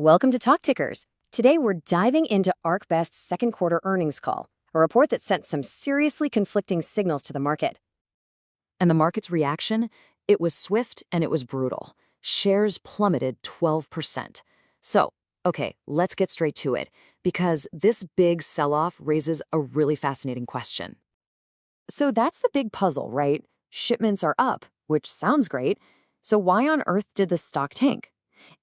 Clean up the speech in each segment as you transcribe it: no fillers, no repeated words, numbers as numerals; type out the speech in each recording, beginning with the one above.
Welcome to Talk Tickers. Today we're diving into ArcBest's second quarter earnings call, a report that sent some seriously conflicting signals to the market. And the market's reaction? It was swift and it was brutal. Shares plummeted 12%. So, okay, let's get straight to it, because this big sell-off raises a really fascinating question. So that's the big puzzle, right? Shipments are up, which sounds great. So why on earth did the stock tank?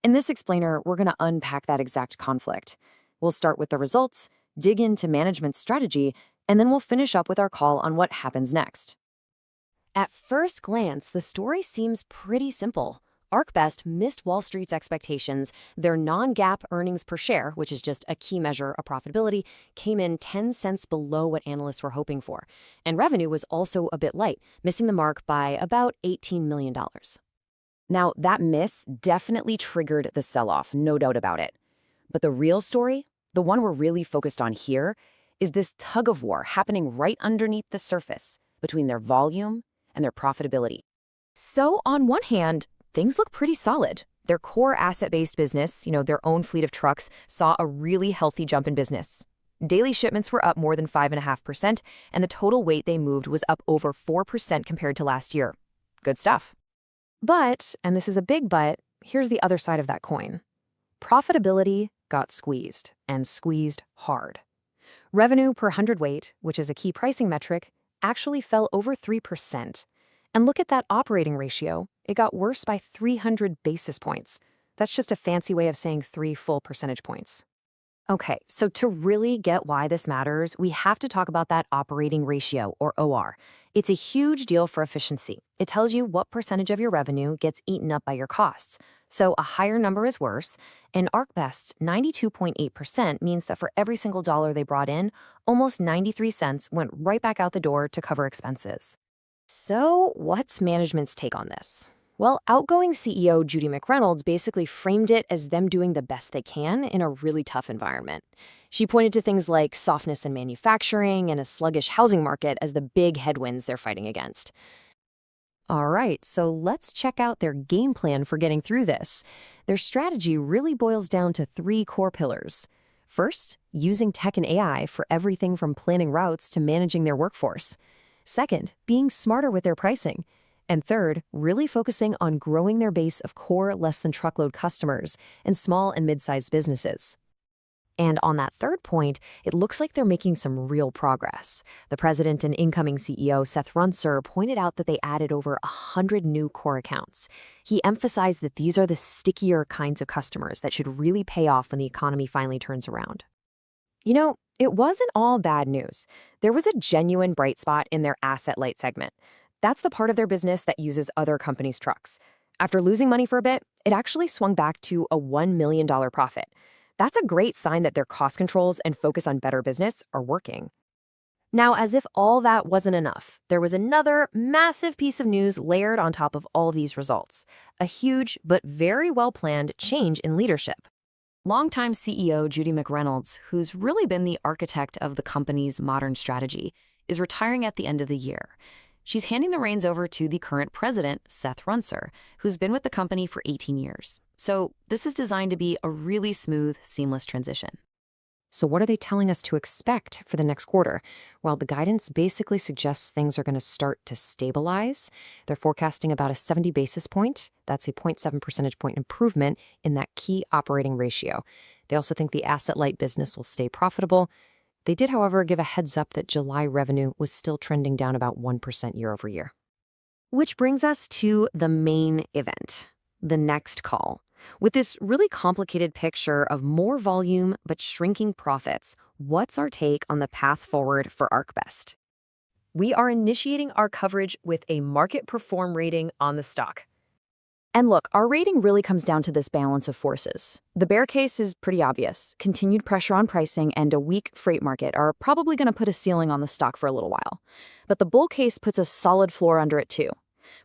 In this explainer, we're going to unpack that exact conflict. We'll start with the results, dig into management's strategy, and then we'll finish up with our call on what happens next. At first glance, the story seems pretty simple. ArcBest missed Wall Street's expectations. Their non-GAAP earnings per share, which is just a key measure of profitability, came in 10 cents below what analysts were hoping for. And revenue was also a bit light, missing the mark by about $18 million. Now, that miss definitely triggered the sell-off, no doubt about it. But the real story, the one we're really focused on here, is this tug-of-war happening right underneath the surface between their volume and their profitability. So, on one hand, things look pretty solid. Their core asset-based business, their own fleet of trucks, saw a really healthy jump in business. Daily shipments were up more than 5.5%, and the total weight they moved was up over 4% compared to last year. Good stuff. But, and this is a big but, here's the other side of that coin. Profitability got squeezed, and squeezed hard. Revenue per hundredweight, which is a key pricing metric, actually fell over 3%. And look at that operating ratio. It got worse by 300 basis points. That's just a fancy way of saying 3 full percentage points. Okay, so to really get why this matters, we have to talk about that operating ratio, or OR. It's a huge deal for efficiency. It tells you what percentage of your revenue gets eaten up by your costs. So a higher number is worse, and ArcBest's 92.8% means that for every single dollar they brought in, almost 93 cents went right back out the door to cover expenses. So what's management's take on this? Well, outgoing CEO Judy McReynolds basically framed it as them doing the best they can in a really tough environment. She pointed to things like softness in manufacturing and a sluggish housing market as the big headwinds they're fighting against. All right, so let's check out their game plan for getting through this. Their strategy really boils down to 3 core pillars. First, using tech and AI for everything from planning routes to managing their workforce. Second, being smarter with their pricing. And third, really focusing on growing their base of core less-than-truckload customers and small and mid-sized businesses. And on that third point, it looks like they're making some real progress. The president and incoming CEO, Seth Runser, pointed out that they added over 100 new core accounts. He emphasized that these are the stickier kinds of customers that should really pay off when the economy finally turns around. It wasn't all bad news. There was a genuine bright spot in their asset-light segment. That's the part of their business that uses other companies' trucks. After losing money for a bit, it actually swung back to a $1 million profit. That's a great sign that their cost controls and focus on better business are working. Now, as if all that wasn't enough, there was another massive piece of news layered on top of all these results. A huge but very well-planned change in leadership. Longtime CEO Judy McReynolds, who's really been the architect of the company's modern strategy, is retiring at the end of the year. She's handing the reins over to the current president, Seth Runser, who's been with the company for 18 years. So this is designed to be a really smooth, seamless transition. So what are they telling us to expect for the next quarter? Well, the guidance basically suggests things are going to start to stabilize. They're forecasting about a 70 basis point. That's a 0.7 percentage point improvement in that key operating ratio. They also think the asset-light business will stay profitable. They did, however, give a heads up that July revenue was still trending down about 1% year over year. Which brings us to the main event, the next call. With this really complicated picture of more volume but shrinking profits, what's our take on the path forward for ArcBest? We are initiating our coverage with a market perform rating on the stock. And look, our rating really comes down to this balance of forces. The bear case is pretty obvious. Continued pressure on pricing and a weak freight market are probably going to put a ceiling on the stock for a little while. But the bull case puts a solid floor under it too.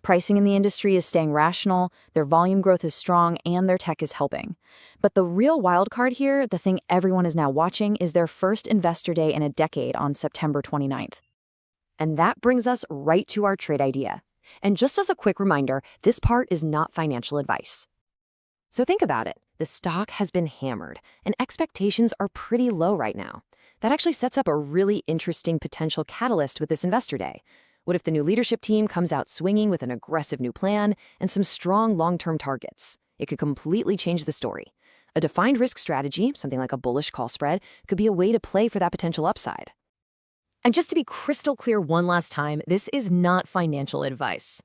Pricing in the industry is staying rational, their volume growth is strong, and their tech is helping. But the real wild card here, the thing everyone is now watching, is their first investor day in a decade on September 29th. And that brings us right to our trade idea. And just as a quick reminder, this part is not financial advice. So think about it. The stock has been hammered, and expectations are pretty low right now. That actually sets up a really interesting potential catalyst with this investor day. What if the new leadership team comes out swinging with an aggressive new plan and some strong long-term targets? It could completely change the story. A defined risk strategy, something like a bullish call spread, could be a way to play for that potential upside. And just to be crystal clear one last time, this is not financial advice.